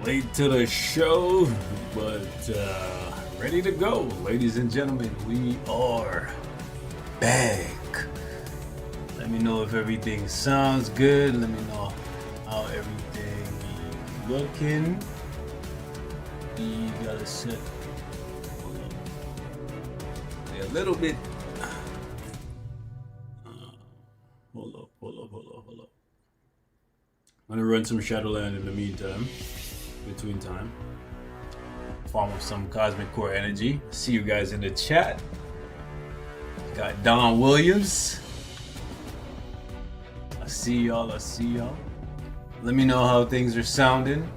Late to the show, but ready to go. Ladies and gentlemen, we are back. Let me know if everything sounds good. Let me know how everything is looking. You gotta set a little bit. Hold up. I'm gonna run some Shadowland in the meantime. Between time. Form of some cosmic core energy. See you guys in the chat. Got Don Williams. I see y'all. Let me know how things are sounding.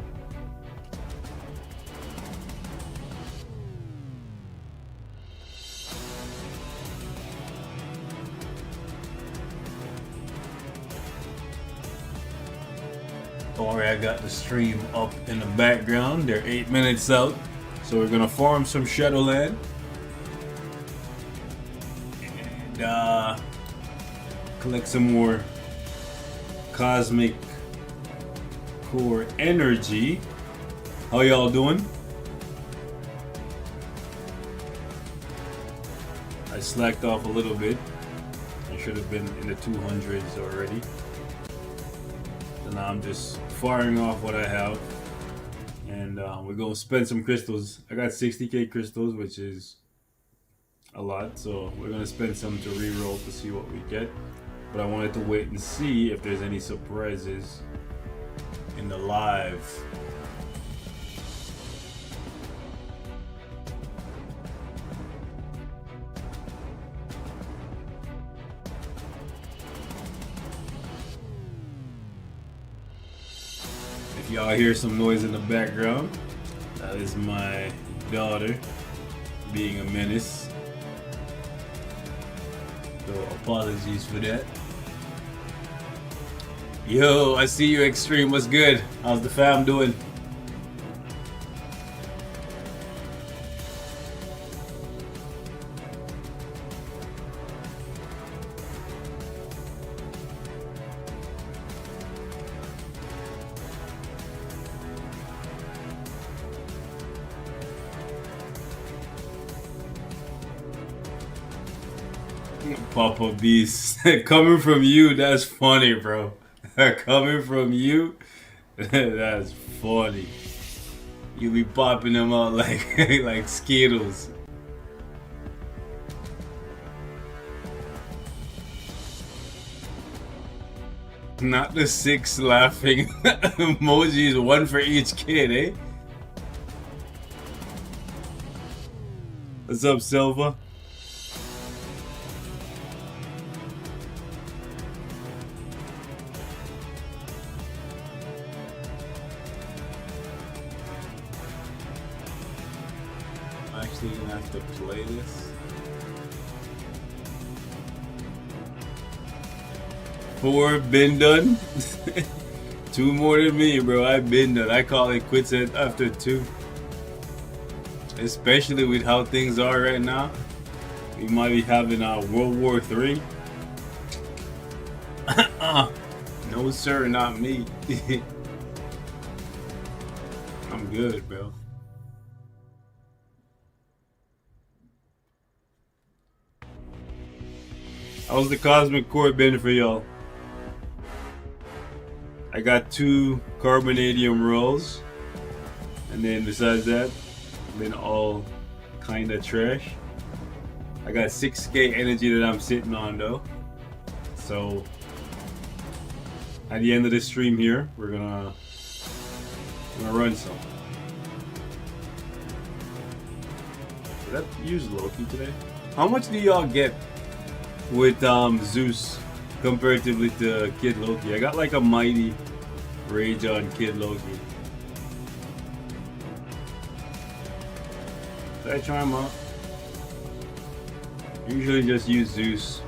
Don't worry, I got the stream up in the background. They're 8 minutes out. So we're gonna farm some Shadowland. And collect some more cosmic core energy. How y'all doing? I slacked off a little bit. I should have been in the 200s already. So now I'm just firing off what I have, and we're gonna spend some crystals. I got 60k crystals, which is a lot, so we're gonna spend some to re-roll to see what we get. But I wanted to wait and see if there's any surprises in the live. Y'all hear some noise in the background. That is my daughter being a menace. So apologies for that. Yo, I see you, Extreme. What's good? How's the fam doing? Papa Beast. Coming from you, that's funny, bro. Coming from you, that's funny. You be popping them out like like Skittles. Not the 6 laughing emojis, one for each kid, eh? What's up, Silva? Gonna have to play this. 4 been done. 2 more than me, bro. I've been done. I call it quits after 2. Especially with how things are right now. We might be having World War III. No sir, not me. I'm good, bro. How's the cosmic core been for y'all? I got 2 carbonadium rolls, and then besides that, been all kinda trash. I got 6k energy that I'm sitting on though. So at the end of this stream here, we're gonna run some. Did that use Loki today? How much do y'all get with Zeus comparatively to Kid Loki? I got like a mighty rage on Kid Loki. Did I try him out? Usually just use Zeus.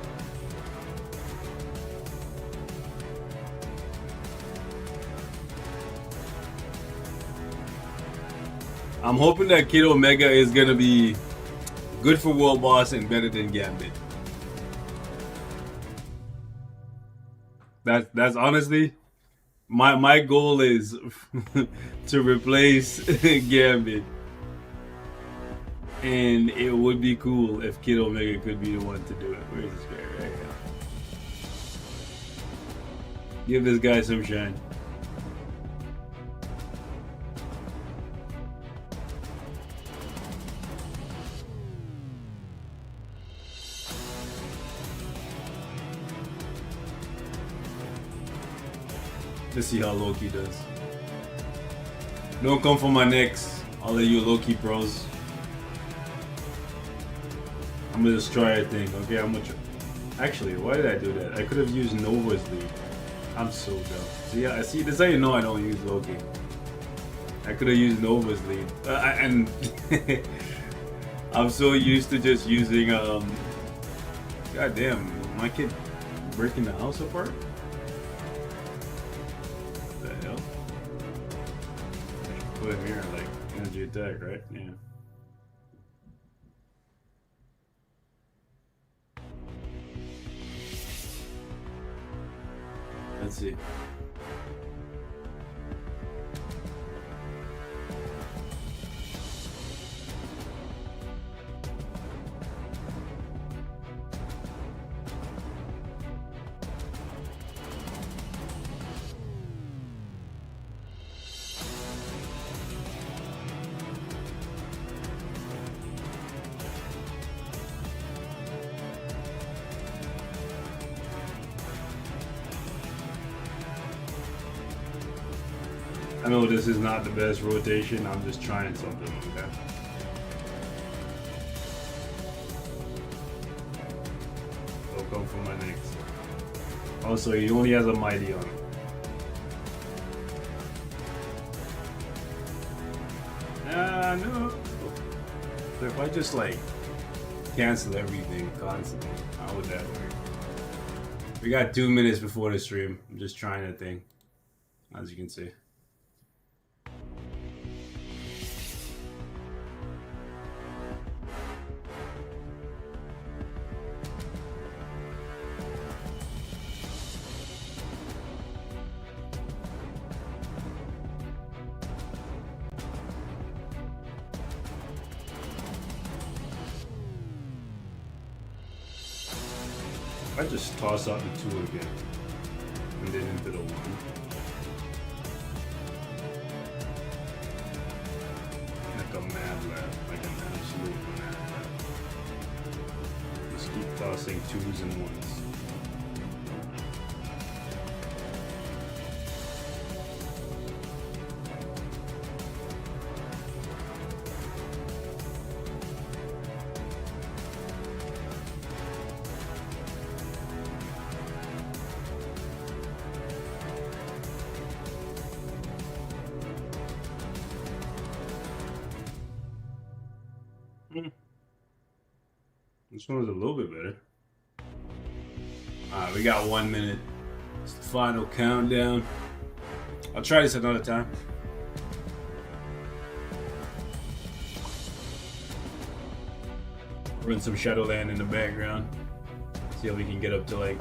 I'm hoping that Kid Omega is gonna be good for World Boss and better than Gambit. That's honestly, My goal is to replace Gambit, and it would be cool if Kid Omega could be the one to do it. Where's this guy? Right here. Give this guy some shine. Let's see how Loki does. Don't come for my necks, all of you Loki pros. I'm gonna just try a thing, okay? I'm gonna try. Actually, why did I do that? I could have used Nova's lead. I'm so dumb. See, I see. This is how you know I don't use Loki. I could have used Nova's lead, and I'm so used to just using God damn, my kid breaking the house apart. What the hell? I should put him here like energy attack, right? Yeah. Let's see. I know this is not the best rotation, I'm just trying something, okay? Don't come for my next. Also, he only has a mighty on him. No. So if I just like cancel everything constantly, how would that work? We got 2 minutes before the stream. I'm just trying a thing, as you can see. I just toss out the 2 again, and then into the 1. Like a mad lad, like an absolute mad lad. Just keep tossing 2s and 1s. This one was a little bit better. Alright, we got 1 minute. It's the final countdown. I'll try this another time. Run some Shadowland in the background. See how we can get up to like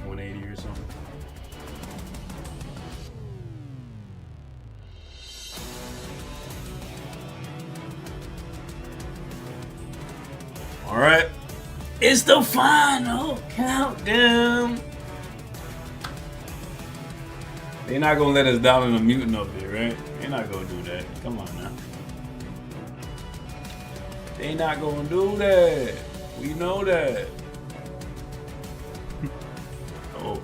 180 or something. Alright. It's the final countdown. They're not gonna let us down in a mutant up there, right? They're not gonna do that. Come on now. They not gonna do that. We know that. Oh.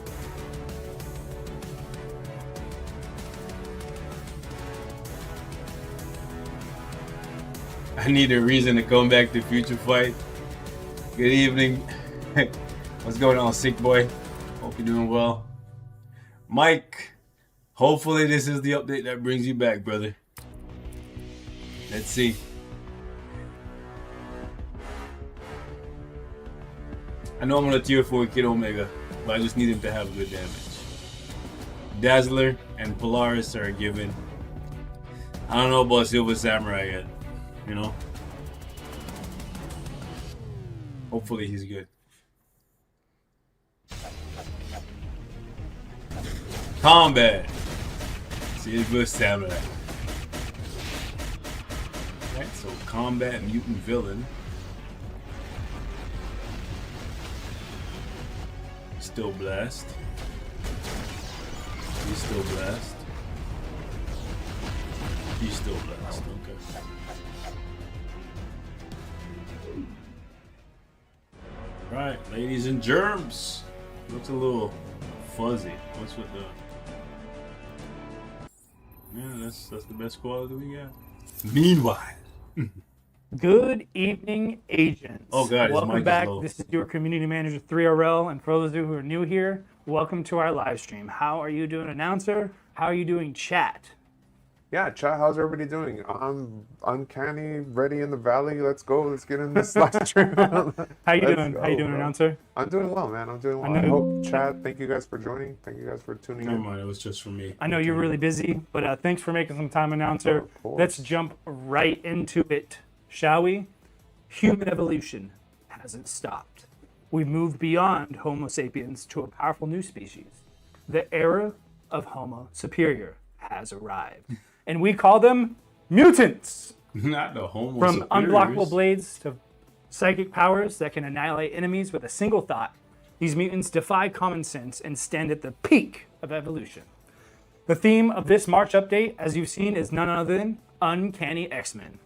I need a reason to come back to Future Fight. Good evening. What's going on, sick boy? Hope you're doing well. Mike, hopefully this is the update that brings you back, brother. Let's see. I know I'm on a tier 4 Kid Omega, but I just need him to have good damage. Dazzler and Polaris are a given. I don't know about Silver Samurai yet, you know? Hopefully he's good. Combat. See his good stamina. Alright, so combat mutant villain. Still blessed. He's still blessed. He's still blessed. Okay. Right, ladies and germs. Looks a little fuzzy. What's with the? Yeah, that's the best quality we got. Meanwhile. Good evening, agents. Oh God, welcome back. This is your community manager 3RL, and for those of you who are new here, welcome to our live stream. How are you doing, announcer? How are you doing, chat? Yeah, chat, how's everybody doing? I'm uncanny, ready in the valley. Let's go. Let's get in this live stream. How you doing? How you doing, announcer? I'm doing well, man. I'm doing well. I hope, chat, thank you guys for joining. Thank you guys for tuning in. Never mind, it was just for me. I know you're really busy, but thanks for making some time, announcer. Let's jump right into it, shall we? Human evolution hasn't stopped. We've moved beyond Homo sapiens to a powerful new species. The era of Homo superior has arrived. And we call them mutants. Not the Homo From superiors. unblockable blades to psychic powers that can annihilate enemies with a single thought, these mutants defy common sense and stand at the peak of evolution. The theme of this March update, as you've seen, is none other than Uncanny X-Men.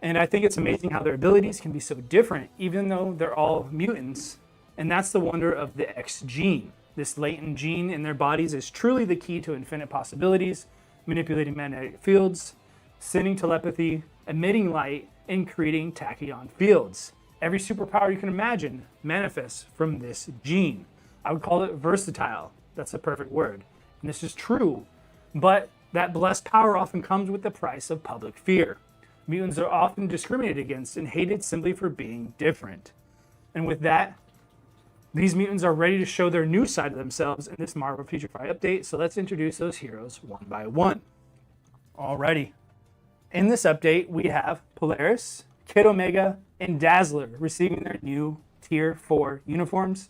And I think it's amazing how their abilities can be so different, even though they're all mutants. And that's the wonder of the X gene. This latent gene in their bodies is truly the key to infinite possibilities, manipulating magnetic fields, sending telepathy, emitting light, and creating tachyon fields. Every superpower you can imagine manifests from this gene. I would call it versatile. That's a perfect word. And this is true, but that blessed power often comes with the price of public fear. Mutants are often discriminated against and hated simply for being different. And with that, these mutants are ready to show their new side of themselves in this Marvel Future Fight update, so let's introduce those heroes one by one. Alrighty. In this update, we have Polaris, Kid Omega, and Dazzler receiving their new Tier 4 uniforms.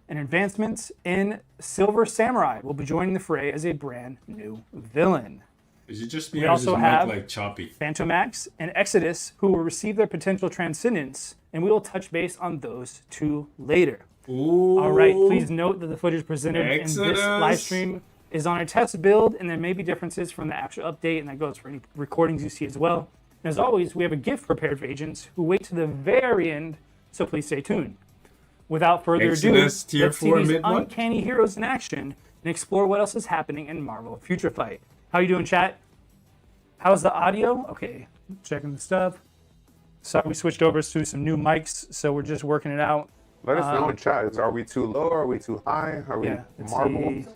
And advancements in Silver Samurai will be joining the fray as a brand new villain. Is it just me We or is also his have mic like choppy? Phantomax and Exodus, who will receive their potential transcendence, and we will touch base on those two later. Ooh. All right, please note that the footage presented Exodus. in this live stream is on a test build, and there may be differences from the actual update, and that goes for any recordings you see as well. And as always, we have a gift prepared for agents who wait to the very end, so please stay tuned. Without further ado, Exodus, Tier let's see 4 these mid-one? uncanny heroes in action and explore what else is happening in Marvel Future Fight. How you doing, chat? How's the audio? Okay, checking the stuff. Sorry, we switched over to some new mics, so we're just working it out. Let us know in chat. Are we too low? Are we too high? Are we let's marbled? see.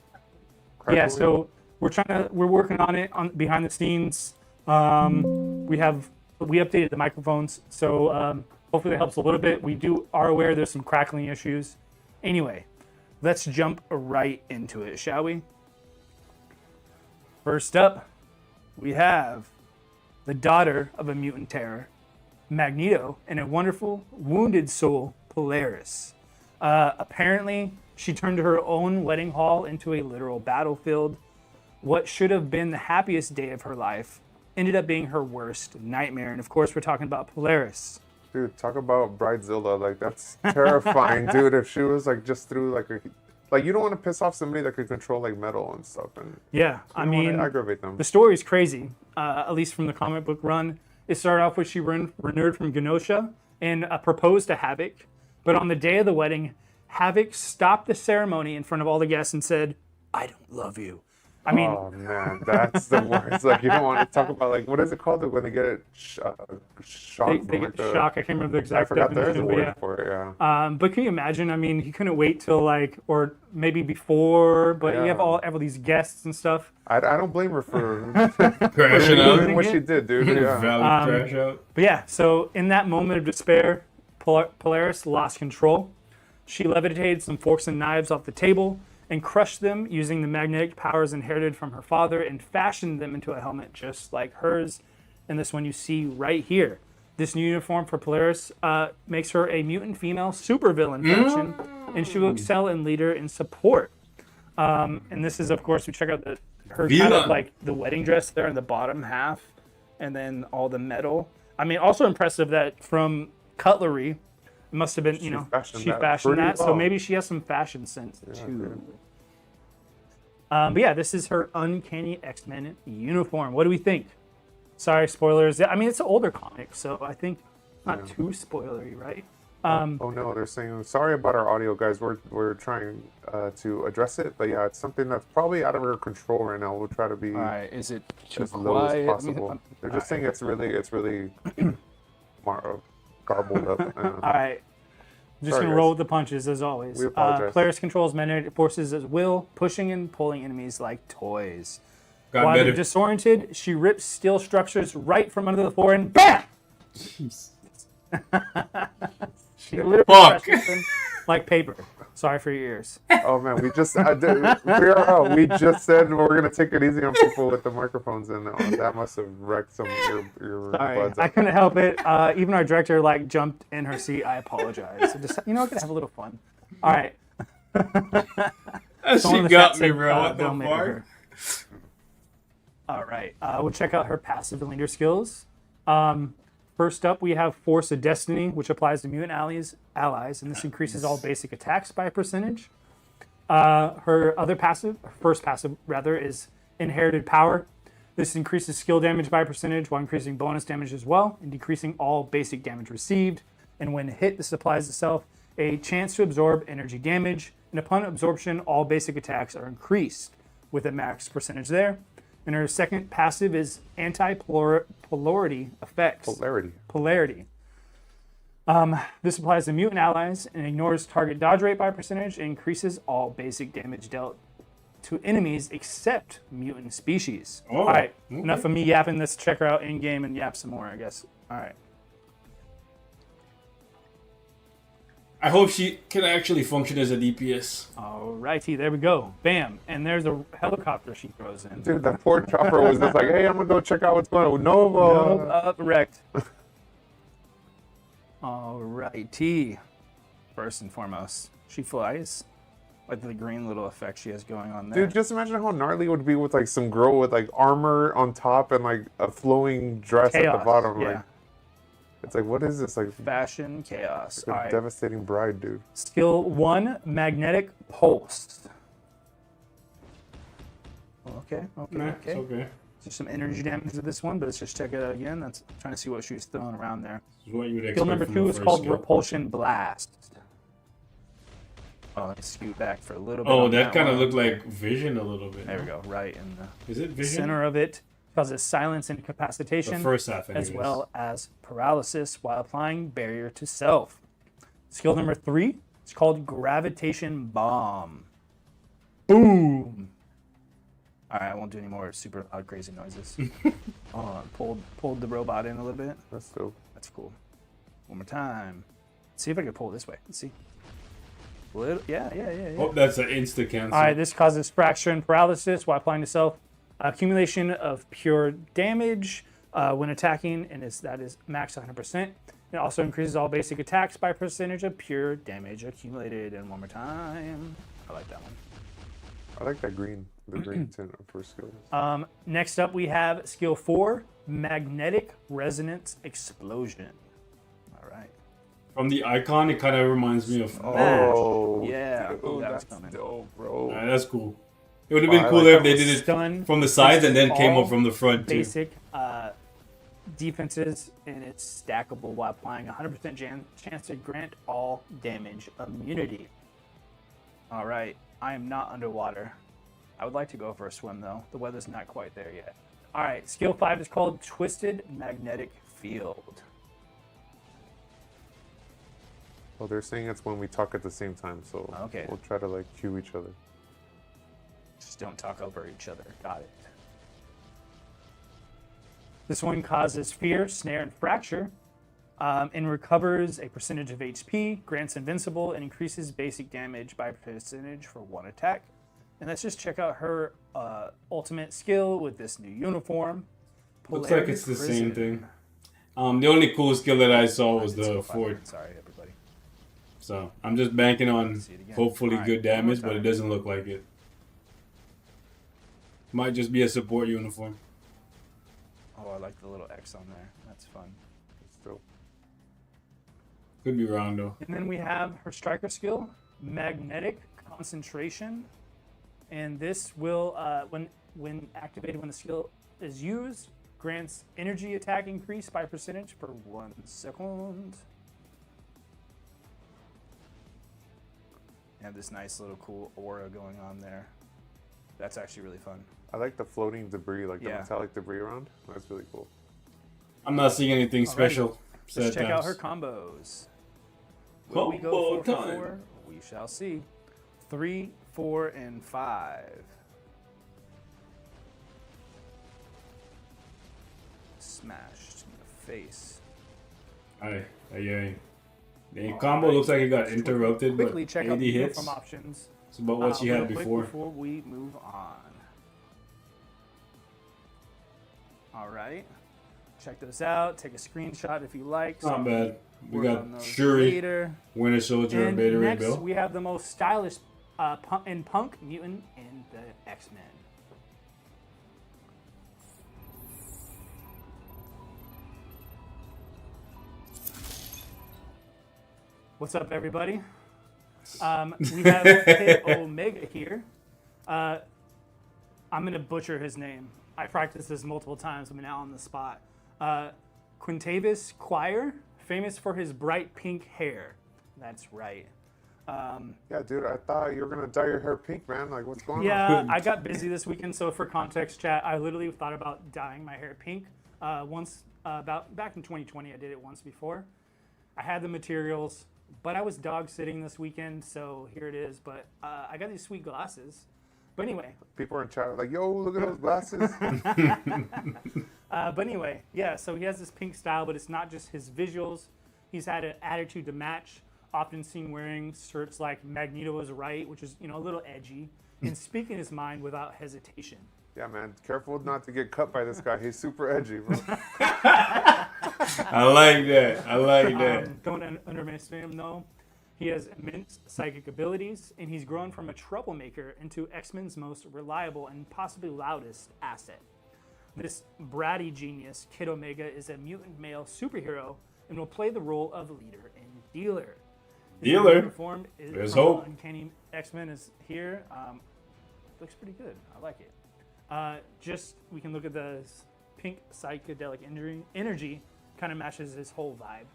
Yeah, so we're working on it behind the scenes. We updated the microphones, so hopefully that helps a little bit. We are aware there's some crackling issues. Anyway, let's jump right into it, shall we? First up, we have the daughter of a mutant terror, Magneto, and a wonderful wounded soul, Polaris. Apparently, she turned her own wedding hall into a literal battlefield. What should have been the happiest day of her life ended up being her worst nightmare. And of course, we're talking about Polaris. Dude, talk about Bridezilla. Like, that's terrifying, dude. If she was, like, just through, like, you don't want to piss off somebody that could control, like, metal and stuff. And Yeah, I mean, aggravate them. the story is crazy, at least from the comic book run. It started off with she renewed from Genosha and proposed to Havoc. But on the day of the wedding, Havoc stopped the ceremony in front of all the guests and said, "I don't love you." I mean, oh man, that's the worst. Like, you don't want to talk about, like, what is it called when they get shocked? they get shock. I can't remember the I exact forgot there's a definition, but word yeah. for it. Yeah. But can you imagine? I mean, he couldn't wait till or maybe before, but you have Yeah. all these guests and stuff. I don't blame her for Crashing doing out. what she did, dude. Yeah. Valid crash out. But yeah, so in that moment of despair, Polaris lost control. She levitated some forks and knives off the table and crushed them using the magnetic powers inherited from her father and fashioned them into a helmet just like hers. And this one you see right here. This new uniform for Polaris makes her a mutant female supervillain faction, and she will excel in leader and support. And this is, of course, we check out the her kind Vila. of like the wedding dress there in the bottom half, and then all the metal. I mean, also impressive that from cutlery, it must have been, you know, fashioned she that fashioned pretty that. So well. maybe she has some fashion sense too. dude. But yeah, this is her Uncanny X-Men uniform. What do we think? Sorry, spoilers. I mean, it's an older comic, so I think not too spoilery, right? Oh no, they're saying sorry about our audio, guys. We're trying to address it, but yeah, it's something that's probably out of our control right now. We'll try to be All right, is it too as low as quiet? possible. They're just saying it's really garbled up. All right. I'm just Sorry, going to roll guys. with the punches, as always. We apologize. Polaris controls magnetic forces as will, pushing and pulling enemies like toys. Got While better. they're disoriented, she rips steel structures right from under the floor and BAM! Jeez. She literally Fuck. crushes them like paper. Sorry for your ears. Oh man, we just we just said we're gonna take it easy on people with the microphones, and that must have wrecked some ear Sorry, buds. I couldn't help it. Even our director like jumped in her seat. I apologize. So just, you know, we're gonna have a little fun. All right. That Someone in shit the got chat me, said, bro. What the don't make fuck? her. All right. We'll check out her passive and leader skills. First up, we have Force of Destiny, which applies to mutant allies, and this increases all basic attacks by a percentage. Her other passive, first passive rather, is Inherited Power. This increases skill damage by a percentage while increasing bonus damage as well, and decreasing all basic damage received. And when hit, this applies itself a chance to absorb energy damage, and upon absorption, all basic attacks are increased with a max percentage there. And her second passive is Anti-Polarity Effects. Polarity. This applies to mutant allies and ignores target dodge rate by a percentage and increases all basic damage dealt to enemies except mutant species. Oh, All right, okay. enough of me yapping. Let's check her out in game and yap some more, I guess. All right. I hope she can actually function as a DPS. All righty, there we go. Bam. And there's a helicopter she throws in. Dude, that poor chopper was just like, hey, I'm gonna go check out what's going on. Nova. Wrecked. All righty. First and foremost, she flies. Like the green little effect she has going on there. Dude, just imagine how gnarly it would be with like some girl with like armor on top and like a flowing dress at Chaos. the bottom. Yeah. Like, it's like, what is this? Like Fashion chaos. a All right. devastating bride, dude. Skill 1, Magnetic Pulse. Okay. It's okay. There's some energy damage to this one, but let's just check it out again. That's trying to see what she was throwing around there. This is what you would expect Skill number from 2 the is first called skill. Repulsion Blast. Oh, let me scoot back for a little bit. Oh, on that kind of one. looked like Vision a little bit. There we go, right in the Is it Vision? center of it. Causes silence and The incapacitation, first half, as anyways. well as paralysis while applying barrier to self. Skill number 3 is called Gravitation Bomb. Boom! Alright, I won't do any more super loud, crazy noises. Hold on, pulled the robot in a little bit. That's dope. That's cool. One more time. Let's see if I can pull it this way. Let's see. Yeah. Oh, that's an insta cancel. Alright, this causes fracture and paralysis while applying to self. Accumulation of pure damage when attacking, and that is max 100%. It also increases all basic attacks by percentage of pure damage accumulated. And one more time. I like that one. I like that green, the green tint for skills. Next up, we have skill 4, Magnetic Resonance Explosion. All right. From the icon, it kind of reminds me of. Oh, Yeah. dude, Oh, that was that's coming. dope, bro. That's cool. It would have been I cooler like if they that. did it Stun from the sides and then came all up from the front too. basic defenses, and it's stackable while applying 100% chance to grant all damage immunity. All right, I am not underwater. I would like to go for a swim though. The weather's not quite there yet. All right, skill 5 is called Twisted Magnetic Field. Well, they're saying it's when we talk at the same time, so Okay. we'll try to like cue each other. Just don't talk over each other. Got it. This one causes fear, snare, and fracture, and recovers a percentage of HP, grants invincible, and increases basic damage by percentage for one attack. And let's just check out her ultimate skill with this new uniform. Looks Polaris like it's the Prison. same thing. The only cool skill that I saw was It's the so fun. fort. Sorry, everybody. So I'm just banking on See it again. hopefully Alright, good one more damage, but it time. doesn't look like it. Might just be a support uniform. Oh, I like the little X on there. That's fun. Still. Could be wrong though. And then we have her striker skill, Magnetic Concentration. And this will, when activated, when the skill is used, grants energy attack increase by percentage for 1 second. You have this nice little cool aura going on there. That's actually really fun. I like the floating debris, like the Yeah. metallic debris around. That's really cool. I'm not seeing anything special. Let's Sad check out times. her combos. Will we go Combo 4 for time. 4? We shall see. 3, 4, and 5. Smashed in the face. Aye. The combo looks like it got interrupted, but Quickly check 80 out the hits. uniform options. It's about what she real had quick before. Before we move on. All right. Check those out. Take a screenshot if you like. Not bad. We Work got on those Shuri, later. Winter Soldier, And Beta Ray next, Bill. we have the most stylish punk mutant in the X-Men. What's up, everybody? We have Kid Omega here. I'm going to butcher his name. I practiced this multiple times. I'm now on the spot. Quintavis Choir, famous for his bright pink hair. That's right. Yeah, dude, I thought you were gonna dye your hair pink, man. Like, what's going on? Yeah, I got busy this weekend, so for context, chat, I literally thought about dyeing my hair pink once, about back in 2020. I did it once before. I had the materials, but I was dog sitting this weekend, so here it is. But I got these sweet glasses. But anyway. People are in chat like, yo, look at those glasses. But anyway, yeah, so he has this pink style, but it's not just his visuals. He's had an attitude to match, often seen wearing shirts like Magneto is right, which is, a little edgy, and speaking his mind without hesitation. Yeah, man, careful not to get cut by this guy. He's super edgy, bro. I like that. Don't underestimate him, though. He has immense psychic abilities, and he's grown from a troublemaker into X-Men's most reliable and possibly loudest asset. This bratty genius, Kid Omega, is a mutant male superhero and will play the role of leader and dealer. His Dealer? uniform is There's from hope. Uncanny X-Men is here. Looks pretty good. I like it. We can look at the pink psychedelic energy, kind of matches his whole vibe.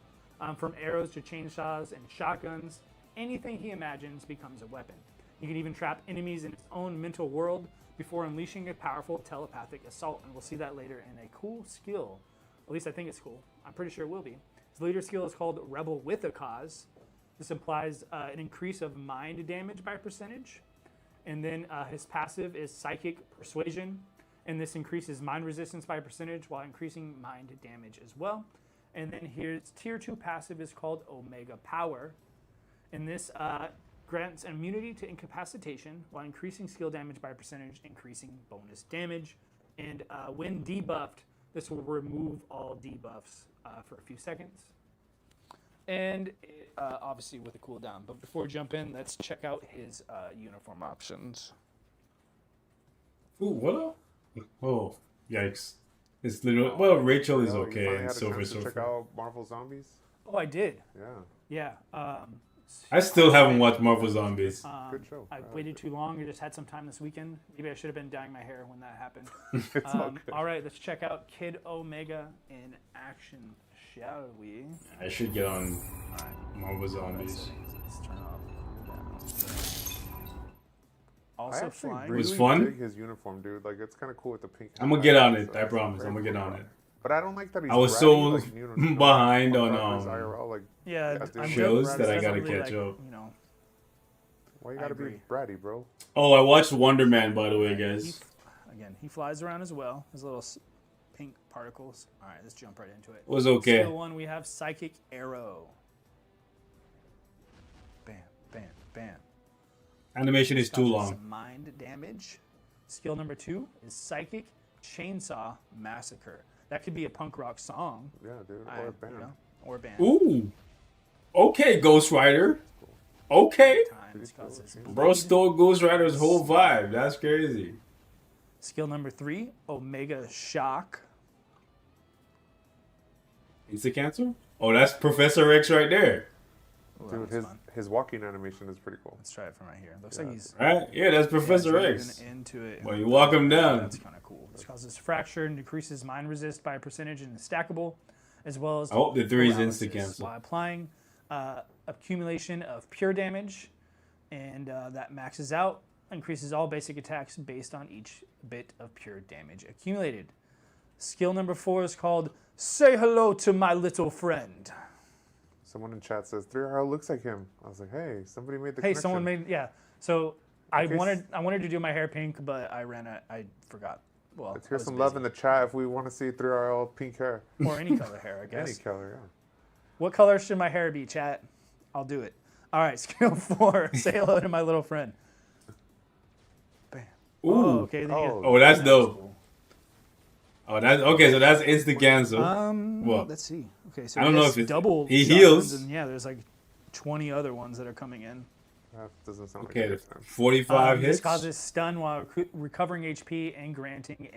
From arrows to chainsaws and shotguns, anything he imagines becomes a weapon. He can even trap enemies in his own mental world before unleashing a powerful telepathic assault, and we'll see that later in a cool skill. At least I think it's cool. I'm pretty sure it will be. His leader skill is called Rebel with a Cause. This implies an increase of mind damage by percentage. And then his passive is Psychic Persuasion, and this increases mind resistance by percentage while increasing mind damage as well. And then here's Tier 2 passive is called Omega Power, and this grants immunity to incapacitation while increasing skill damage by percentage, increasing bonus damage. And when debuffed, this will remove all debuffs for a few seconds. And obviously with a cooldown. But before we jump in, let's check out his uniform options. Ooh, what? Oh, yikes. It's literally, well, Rachel is Yo, you okay finally and had a Silver chance to check Surfer. out Marvel Zombies? Oh, I did. Yeah, Yeah. I still haven't watched Marvel Zombies. good show. I waited too long. I just had some time this weekend. Maybe I should have been dyeing my hair when that happened. It's all good. All right, let's check out Kid Omega in action, shall we? I should get on All right. Marvel Zombies. Settings. Let's turn off cooldown. I Also actually flying. really was fun? dig his uniform, dude. Like, it's kind of cool with the pink. I'm gonna get on it. So I it's promise. very I'm gonna get cool. on it. But I don't like that he's I was bratty, so like, behind like, on, his IRL, like, Yeah, Yeah, dude. I'm Shows good. that I Doesn't gotta really, catch up. why you I gotta be agree. bratty, bro? Oh, I watched Wonder Man, by the way, guys. He flies around as well. His little pink particles. All right, let's jump right into it. It was okay. Skill 1, we have Psychic Arrow. Bam, bam, bam. Animation is too Causes long. some mind damage. Skill number 2 is Psychic Chainsaw Massacre. That could be a punk rock song. Yeah, dude. I- Or a band. or a band. Ooh. Okay, Ghost Rider. Okay. Times causes Bro stole Ghost Rider's whole vibe. That's crazy. Skill number 3, Omega Shock. Instant cancel? Oh, that's Professor X right there. Ooh, that Dude, one's fun. his walking animation is pretty cool. Let's try it from right here. Looks like he's Right? Yeah, that's Professor driven X. into it. Well, you walk him down. That's kind of cool. This causes fracture and decreases mine resist by a percentage and is stackable, as well as I hope the 3 is paralysis instant cancel. while applying accumulation of pure damage, and that maxes out, increases all basic attacks based on each bit of pure damage accumulated. Skill number 4 is called Say Hello to My Little Friend. Someone in chat says 3RL looks like him. I was like, hey, somebody made the Hey, connection. someone made, yeah. So I Okay, wanted to do my hair pink, but I forgot. Well, Let's I hear was some busy. love in the chat if we want to see 3RL pink hair. Or any color hair, I guess. Any color, yeah. What color should my hair be, chat? I'll do it. All right, skill 4. Say hello to my little friend. Bam. Ooh. Oh, okay. Then Oh, that's dope. Oh, that's okay. So that's instant cancel. Well, let's see. Okay, so I don't know yes, if it's double. he shotguns, heals. And yeah, there's like 20 other ones that are coming in. That doesn't sound Okay, like a good time. 45 This hits. causes stun while recovering HP and granting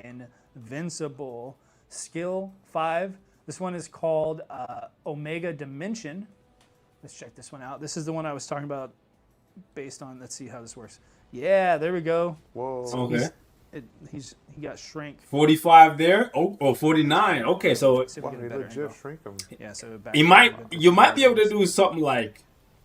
invincible. Skill 5. This one is called Omega Dimension. Let's check this one out. This is the one I was talking about based on, let's see how this works. Yeah, there we go. Whoa. Okay. He got shrink. 45 there. Oh, 49. Okay, so See if Wow, we get he a better legit angle. shrink him. Yeah, so back you might be able to do something like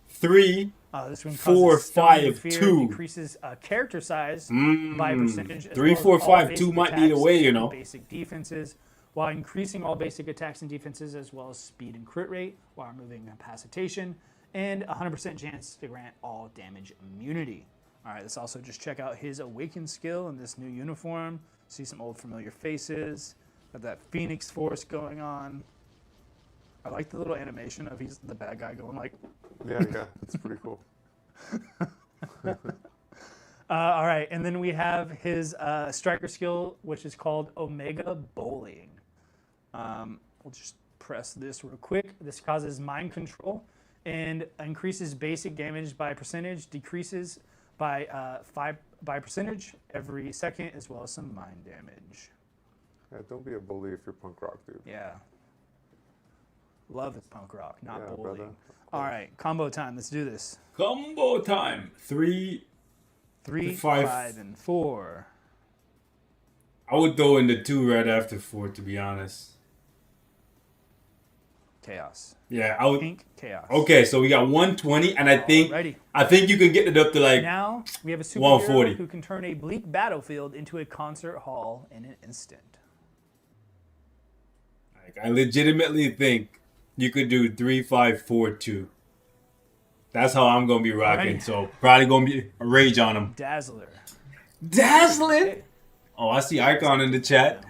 3. This one 4, causes stun 5, fear, 2. decreases character size by a percentage. as 3, well as 4, all 5, basic 2 might be the attacks way, you and know. Basic defenses, while increasing all basic attacks and defenses, as well as speed and crit rate, while removing incapacitation, and 100% chance to grant all damage immunity. All right, let's also just check out his Awaken skill in this new uniform. See some old familiar faces. Got that Phoenix Force going on. I like the little animation of he's the bad guy going like. Yeah, it's pretty cool. All right, and then we have his striker skill, which is called Omega Bowling. We'll just press this real quick. This causes mind control and increases basic damage by percentage, decreases by 5 by percentage every second, as well as some mind damage. Yeah, don't be a bully if you're punk rock, dude. Yeah. Love is punk rock, not Yeah, bowling. brother. All right, combo time. Let's do this. Combo time. 3. 3, 5. 5, and 4. I would throw in the 2 right after 4, to be honest. Chaos. Yeah, I would. Pink chaos. Okay, so we got 120, and I think you can get it up to like. Now we have a superhero 140. who can turn a bleak battlefield into a concert hall in an instant. Like, I legitimately think you could do 3, 5, 4, 2. That's how I'm gonna be rocking. Right. So probably gonna be a rage on him. Dazzler. Dazzling. Oh, I see Icon in the chat.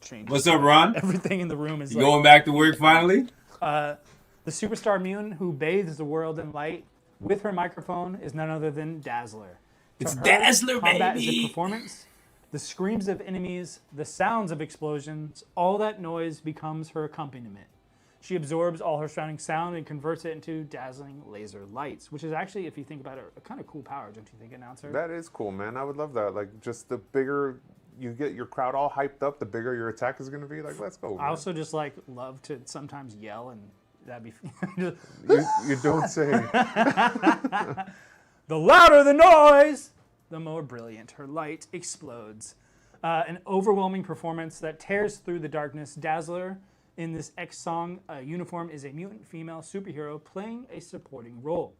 Changes. What's up, Ron? Everything in the room is You like, going back to work finally? the superstar mutant who bathes the world in light with her microphone is none other than Dazzler. It's To her, Dazzler, combat is a baby. performance. The screams of enemies, the sounds of explosions, all that noise becomes her accompaniment. She absorbs all her surrounding sound and converts it into dazzling laser lights, which is actually, if you think about it, a kind of cool power, don't you think, announcer? That is cool, man. I would love that. Like, just the bigger you get your crowd all hyped up, the bigger your attack is going to be. Like, let's go, man. I also just like love to sometimes yell, and that'd be you don't say. The louder the noise, the more brilliant her light explodes. An overwhelming performance that tears through the darkness. Dazzler in this X-Song uniform is a mutant female superhero playing a supporting role.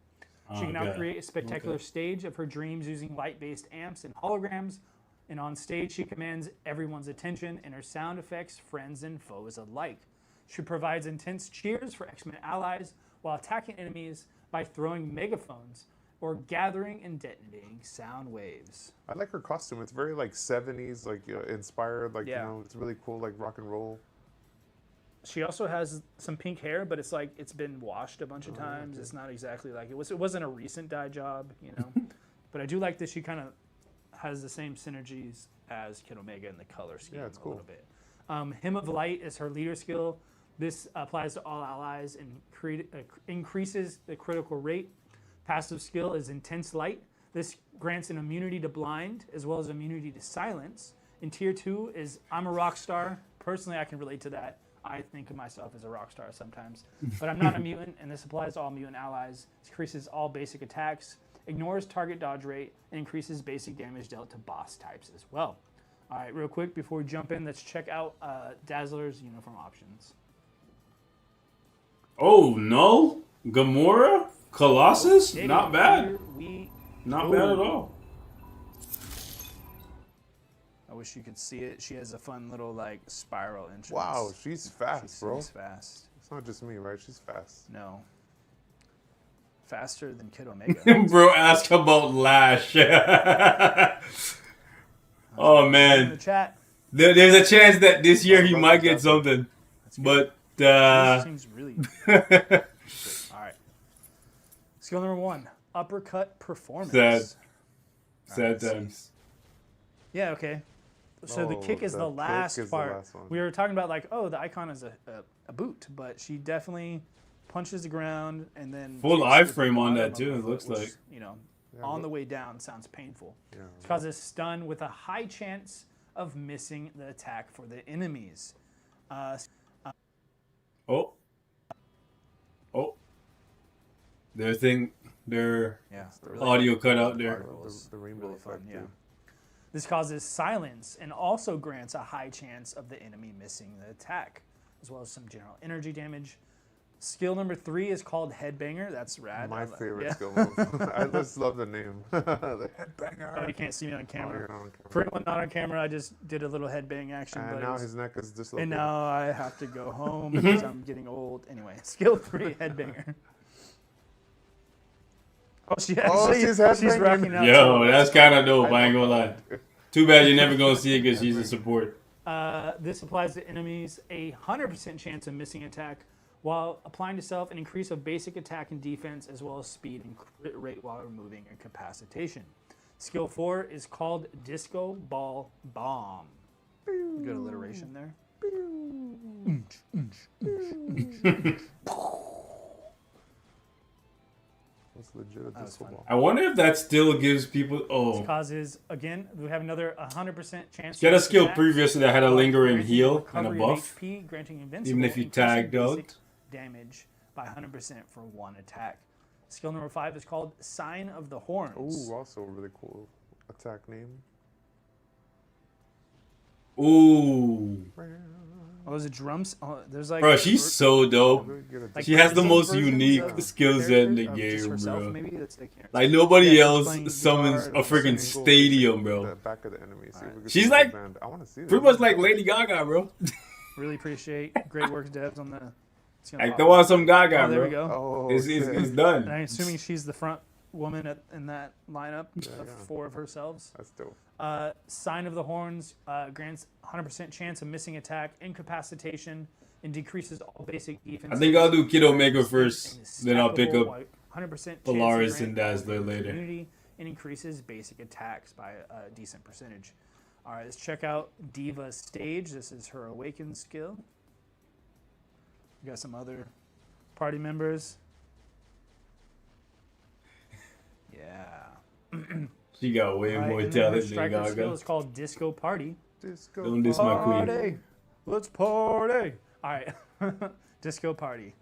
She can now create a spectacular stage of her dreams using light-based amps and holograms. And on stage, she commands everyone's attention and her sound effects, friends and foes alike. She provides intense cheers for X-Men allies while attacking enemies by throwing megaphones or gathering and detonating sound waves. I like her costume. It's very like 70s, like inspired. Like, you know, it's really cool, like rock and roll. She also has some pink hair, but it's like it's been washed a bunch of times. It's not exactly like it was. It wasn't a recent dye job, you know. But I do like that she kind of has the same synergies as Kid Omega in the color scheme Yeah, it's a cool. little bit. Hymn of Light is her leader skill. This applies to all allies and increases the critical rate. Passive skill is Intense Light. This grants an immunity to blind as well as immunity to silence. In tier 2 is I'm a rock star. Personally, I can relate to that. I think of myself as a rock star sometimes. But I'm not a mutant, and this applies to all mutant allies. This increases all basic attacks, ignores target dodge rate, and increases basic damage dealt to boss types as well. All right, real quick, before we jump in, let's check out Dazzler's uniform options. Oh, no. Gamora? Colossus? Okay, Not bad. here we Not go. bad at all. I wish you could see it. She has a fun little like spiral entrance. Wow, she's fast, bro. She's fast. It's not just me, right? She's fast. No. Faster than Kid Omega. Bro, ask about Lash. Oh, In man. the chat. There's a chance that this year he might get something. But, This seems really all right. Skill number 1, uppercut performance. Sad times. Yeah, okay. So the kick is the last part. We were talking about like, oh, the icon is a boot, but she definitely punches the ground and then Full kicks the iframe on bottom that of too, the it looks foot, which, like. you know, on the way down sounds painful. Yeah. It causes stun with a high chance of missing the attack for the enemies. Oh. Their Yeah, audio cut out there. The rainbow really fun, effect, yeah. dude. This causes silence and also grants a high chance of the enemy missing the attack, as well as some general energy damage. Skill number 3 is called Headbanger. That's rad. My favorite yeah. skill move. I just love the name. The headbanger. Oh, you can't see me on Oh, camera. you're not on camera. For anyone not on camera, I just did a little headbang action. And but it now was- his neck is dislocated. and now I have to go home because I'm getting old. Anyway, skill 3, Headbanger. Oh, she's headbanging. rocking out. Yo, that's kind of dope. I ain't gonna lie. Too bad you're never gonna see it because she's a support. This applies to enemies a 100% chance of missing attack, while applying to self an increase of basic attack and defense, as well as speed and crit rate while removing incapacitation. Skill 4 is called Disco Ball Bomb. Good alliteration there. It's legit a was disco fun. ball. I wonder if that still gives people. Oh, Causes, again, we have another 100% chance. get a miss skill attack, previously that had a lingering granting heal and a recovery of buff. HP, granting invincible, Even if you increasing tagged basic out. damage by 100% for one attack. Skill number 5 is called Sign of the Horns. Ooh, also a really cool attack name. Ooh, Oh, there's a drums. Oh, there's like. bro, she's so dope. like She has the versions most of unique skill set in the characters of just game, herself, bro. Maybe that's the character. Like nobody Yeah, she's else playing summons guitar a freaking Angle, stadium, bro. The back of the enemy. See if we can She's see like- the band. I want to see Pretty much like Lady Gaga, bro. Really appreciate great work, devs on the. It's gonna Like pop throw up. out some Gaga, Oh, there bro. we go. Oh, It's shit. done. And I'm assuming she's the front woman in that lineup of yeah. 4 of herselves. That's dope. Sign of the Horns grants 100% chance of missing attack, incapacitation, and decreases all basic defense. I think I'll do Kid Omega first, then I'll pick up 100% Polaris and Dazzler later. Immunity and increases basic attacks by a decent percentage. All right, let's check out Diva's stage. This is her Awaken skill. We got some other party members. Yeah. She got way All right, more and then her talent than striker skill Gaga. is called Disco Party. Disco. Don't diss my queen. Party. Let's party. All right. Disco Party.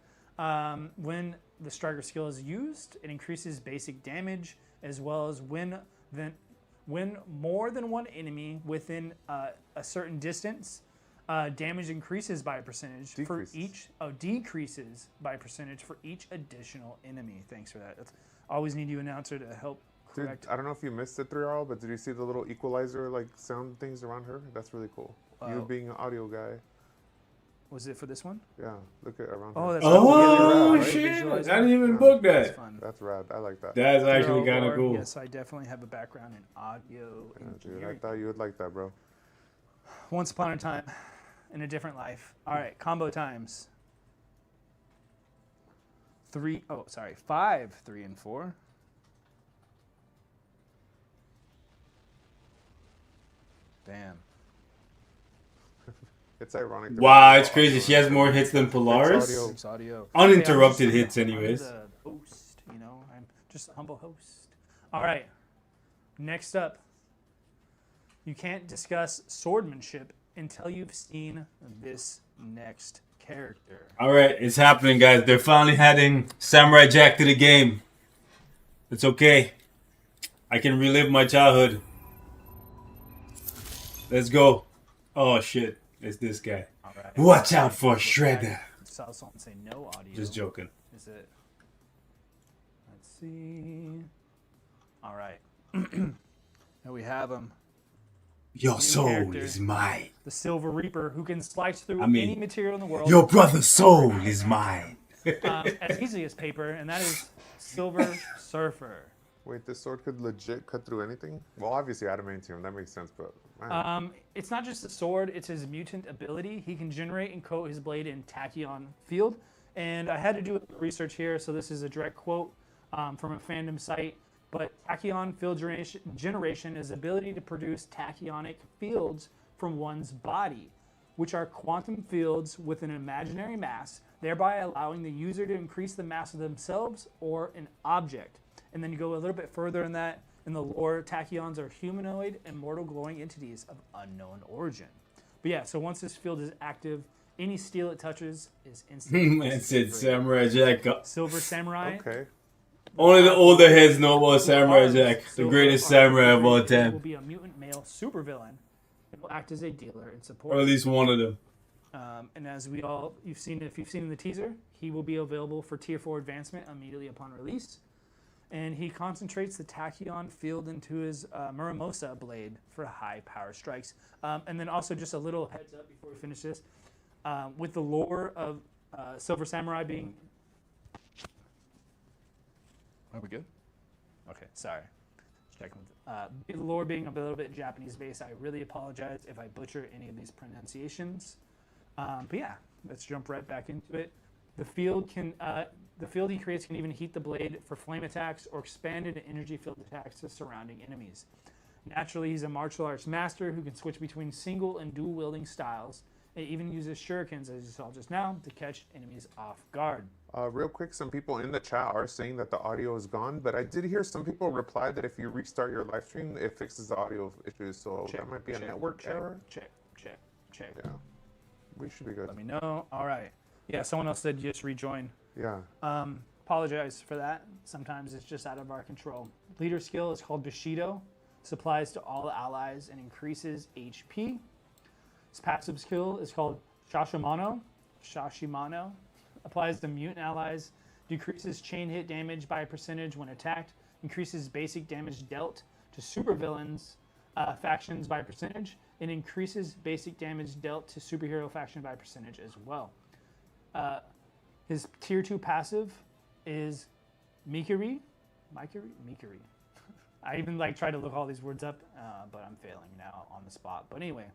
When the striker skill is used, it increases basic damage, as well as when more than one enemy within a certain distance, damage increases by a percentage for Decreases. each. Oh, decreases by a percentage for each additional enemy. Thanks for that. Always need you, announcer, to help Dude, correct. I don't know if you missed it 3R, but did you see the little equalizer like sound things around her? That's really cool. You being an audio guy. Was it for this one? Yeah, look at around Oh, her. that's Oh, right, shit. visualize I didn't even Yeah. book That's that. fun. That's rad. I like that. That's actually Girl kind of Lord, cool. Yes, I definitely have a background in audio Yeah, dude, I engineering. thought you would like that, bro. Once upon a time, in a different life. All right, combo times. 5, 3, and 4. Damn. It's ironic. that Wow, we it's have crazy. audio She has on more here. hits than It's Polaris. audio. Thanks, audio. Uninterrupted Hey, I'm hits just- anyways. I'm the host, I'm just a humble host. All right, Next up, you can't discuss swordsmanship until you've seen this next character. All right, it's happening, guys. They're finally adding Samurai Jack to the game. It's okay. I can relive my childhood. Let's go. Oh shit, it's this guy. All right. Watch out for Shredder. Saw something say no audio. Just joking. Is it? Let's see. All right. Now we have him. Your New soul character. is mine. The Silver Reaper, who can slice through I mean, any material in the world. Your brother's soul is mine. As easy as paper, and that is Silver Surfer. Wait, this sword could legit cut through anything? Well, obviously adamantium, that makes sense, but man. It's not just the sword, it's his mutant ability. He can generate and coat his blade in tachyon field. And I had to do research here, so this is a direct quote from a fandom site. But tachyon field generation is the ability to produce tachyonic fields from one's body, which are quantum fields with an imaginary mass, thereby allowing the user to increase the mass of themselves or an object. And then you go a little bit further in that. In the lore, tachyons are humanoid and mortal glowing entities of unknown origin. But yeah, so once this field is active, any steel it touches is instantly Man said Samurai Jack. Silver Samurai. Okay. Only the older heads know about Samurai Jack, the greatest samurai of all Will time. be a mutant male supervillain and will act as a dealer and Or support. at least one of them. And as you've seen in the teaser, he will be available for Tier 4 advancement immediately upon release. And he concentrates the tachyon field into his Muramosa blade for high power strikes. And then also just a little heads up before we finish this. With the lore of Silver Samurai being... Are we good? Okay, sorry. Checking with the lore being a little bit Japanese-based, I really apologize if I butcher any of these pronunciations. But yeah, let's jump right back into it. The field he creates can even heat the blade for flame attacks or expand into energy field attacks to surrounding enemies. Naturally, he's a martial arts master who can switch between single and dual wielding styles, and even uses shurikens, as you saw just now, to catch enemies off guard. Real quick, some people in the chat are saying that the audio is gone, but I did hear some people reply that if you restart your live stream, it fixes the audio issues, so that might be a network error. Check. Yeah, we should be good. Let me know. All right. Yeah, someone else said just rejoin. Yeah. Apologize for that. Sometimes it's just out of our control. Leader skill is called Bushido. Supplies to all allies and increases HP. His passive skill is called Shashimano. Applies to mutant allies. Decreases chain hit damage by a percentage when attacked. Increases basic damage dealt to supervillains factions by percentage. And increases basic damage dealt to superhero faction by percentage as well. His tier 2 passive is Mikiri. I even try to look all these words up, but I'm failing now on the spot. But anyway,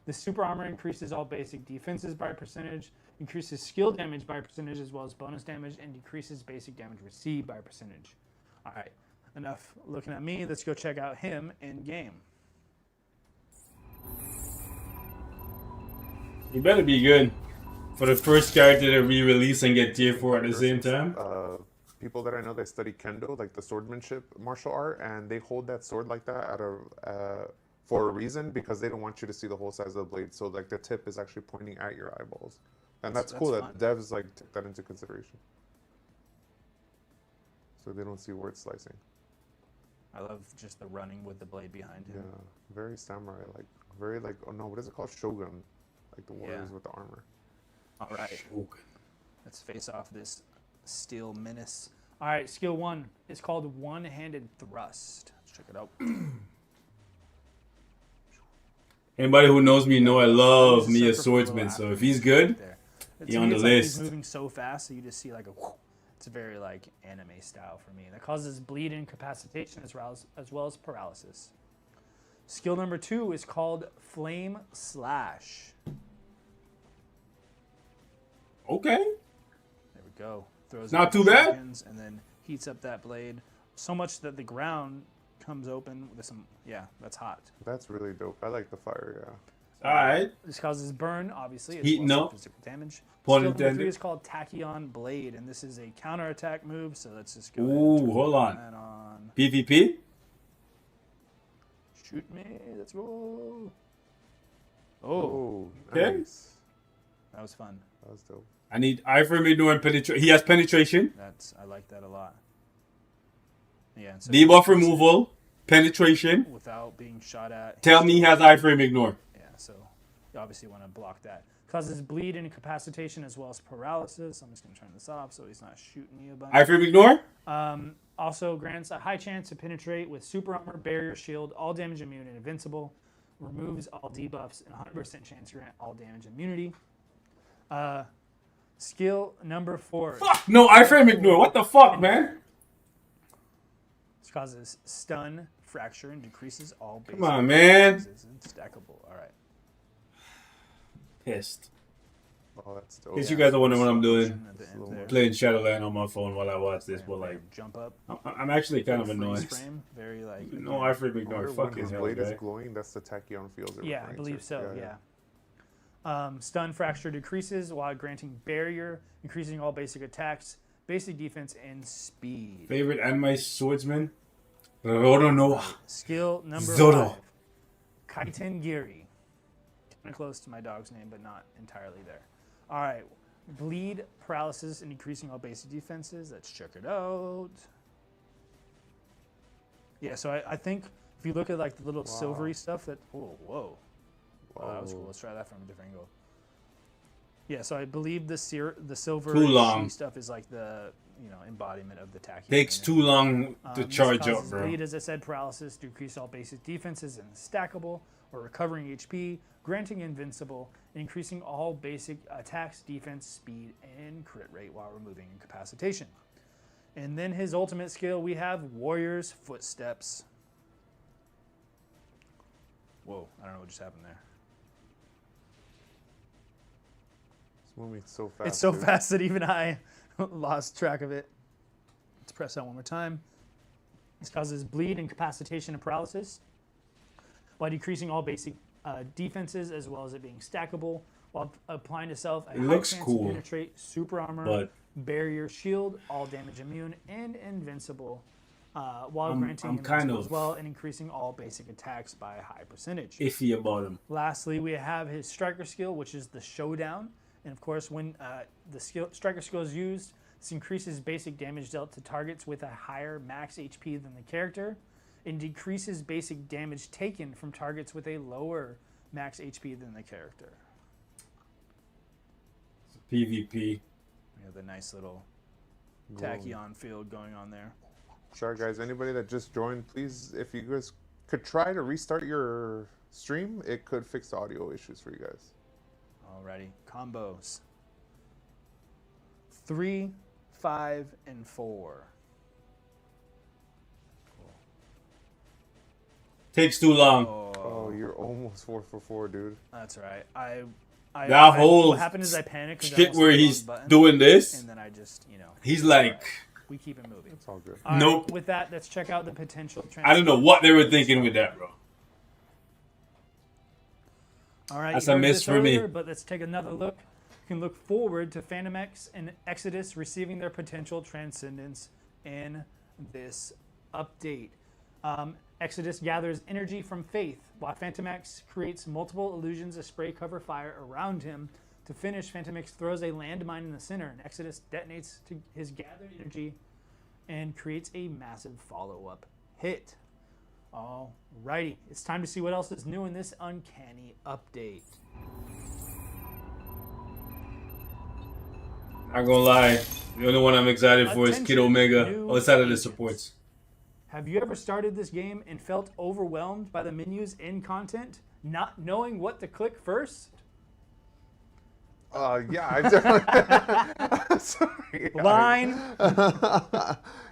the super armor increases all basic defenses by percentage, increases skill damage by percentage as well as bonus damage, and decreases basic damage received by percentage. All right, enough looking at me. Let's go check out him in game. You better be good for the first character to re-release and get tier 4 at the same time. People that I know that study kendo, like the swordsmanship martial art, and they hold that sword like that for a reason, because they don't want you to see the whole size of the blade. So like the tip is actually pointing at your eyeballs, and that's cool fun. that devs took that into consideration, so they don't see where it's slicing. I love just the running with the blade behind him. Yeah, very samurai, oh no, what is it called? Shogun, like the warriors with the armor. All right, let's face off this steel menace. All right, skill 1 is called one-handed thrust. Let's check it out. Anybody who knows me know I love me a swordsman, so if he's good, he's on the list. He's moving so fast, so you just see it's very anime style for me. That causes bleed and incapacitation as well as paralysis. Skill number 2 is called Flame Slash. Okay. There we go. Throws Not up too bad. seconds and then heats up that blade so much that the ground comes open with some. Yeah, that's hot. That's really dope. I like the fire. Yeah. All right. This causes burn, obviously. Heating up. Physical damage. Pun Skill number 3 intended. is called Tachyon Blade, and this is a counterattack move. So let's just go. Ooh, ahead and hold turn on. that on. PvP? Shoot me. Let's roll. Oh, Oh, Okay. nice. that was fun. That was dope. I need iframe ignore and penetration. He has penetration. I like that a lot. Yeah. So Debuff removal, penetration. without being shot at. Tell me he has iframe ignore. Yeah. So you obviously want to block that. Causes bleed and incapacitation as well as paralysis. I'm just gonna turn this off so he's not shooting me a bunch. Iframe ignore. Also grants a high chance to penetrate with super armor, barrier, shield, all damage immune, and invincible. Removes all debuffs and 100% chance to grant all damage immunity. Skill number 4. Fuck no, iframe ignore. What the fuck, man? This causes stun, fracture, and decreases all basic Come on, man. defenses and stackable. All right. Pissed. Oh, that's dope. In case you guys are wondering what I'm doing, At the end there. playing Shadowland on my phone while I watch this, but Very like, jump up. I'm actually kind of freeze annoyed. frame. Very like. No iframe I ignore. wonder Fuck when his his hell, blade is guy. glowing. That's the tachyon field. they're Yeah, I referring believe to. so. Yeah. Stun fracture decreases while granting barrier, increasing all basic attacks, basic defense, and speed. Favorite anime swordsman? No. Skill number Zoro. 5. Kaiten Giri. Kind of close to my dog's name, but not entirely there. All right. Bleed, paralysis, and increasing all basic defenses. Let's check it out. Yeah, so I think if you look at like the little silvery stuff that. Oh, whoa. Oh, that was cool. Let's try that from a different angle. Yeah, so I believe the silver Too long. she stuff is like the embodiment of the tachyon. Takes too long to This charge up, causes bro. bleed, as I said, paralysis, decrease all basic defenses and stackable, or recovering HP, granting invincible, increasing all basic attacks, defense, speed, and crit rate while removing incapacitation. And then his ultimate skill, we have Warrior's Footsteps. Whoa, I don't know what just happened there. It's moving so fast. It's so dude. fast that even I lost track of it. Let's press that one more time. This causes bleed, incapacitation, and paralysis while decreasing all basic defenses as well as it being stackable while applying to self a It high looks chance cool, to penetrate, super armor, but- barrier, shield, all damage immune, and invincible while I'm granting kind invincible of- as well and increasing all basic attacks by a high percentage. Iffy about him. Lastly, we have his striker skill, which is the showdown. And of course, when the striker skill is used, this increases basic damage dealt to targets with a higher max HP than the character, and decreases basic damage taken from targets with a lower max HP than the character. PvP. We have the nice little tachyon field going on there. Sorry, guys. Anybody that just joined, please, if you guys could try to restart your stream, it could fix the audio issues for you guys. Alrighty, combos. 3, 5, and 4. Takes too long. Oh, you're almost 4 for 4, dude. That's right. That whole what happened is I panicked. 'cause I shit almost where hit the he's wrong button, doing this, and then I just, he's like, we keep it moving. It's all good. All right, Nope. with that, let's check out the potential. I don't know what they were thinking with that, bro. All right, That's you a heard miss this for me. earlier, but let's take another look. You can look forward to Phantom X and Exodus receiving their potential transcendence in this update. Exodus gathers energy from Faith, while Phantom X creates multiple illusions of spray cover fire around him. To finish, Phantom X throws a landmine in the center, and Exodus detonates to his gathered energy and creates a massive follow-up hit. Alrighty, it's time to see what else is new in this Uncanny update. Not gonna lie, the only one I'm excited for is Kid Attention, Omega. new Outside of the agents. supports. Have you ever started this game and felt overwhelmed by the menus and content, not knowing what to click first? Yeah, I've definitely. Sorry. Line.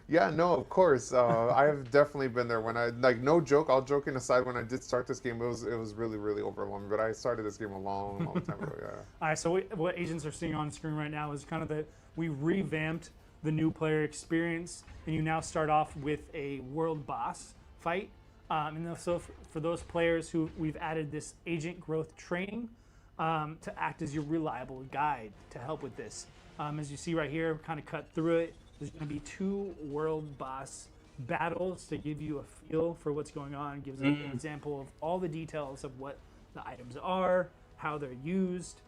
Yeah, no, of course. I have definitely been there when no joke, all joking aside, when I did start this game, it was really, really overwhelming. But I started this game a long, long time ago, yeah. All right, so what agents are seeing on screen right now is kind of we revamped the new player experience, and you now start off with a world boss fight. And so for those players who we've added this agent growth training to act as your reliable guide to help with this. As you see right here, kind of cut through it. There's going to be 2 world boss battles to give you a feel for what's going on. Gives an example of all the details of what the items are, how they're used.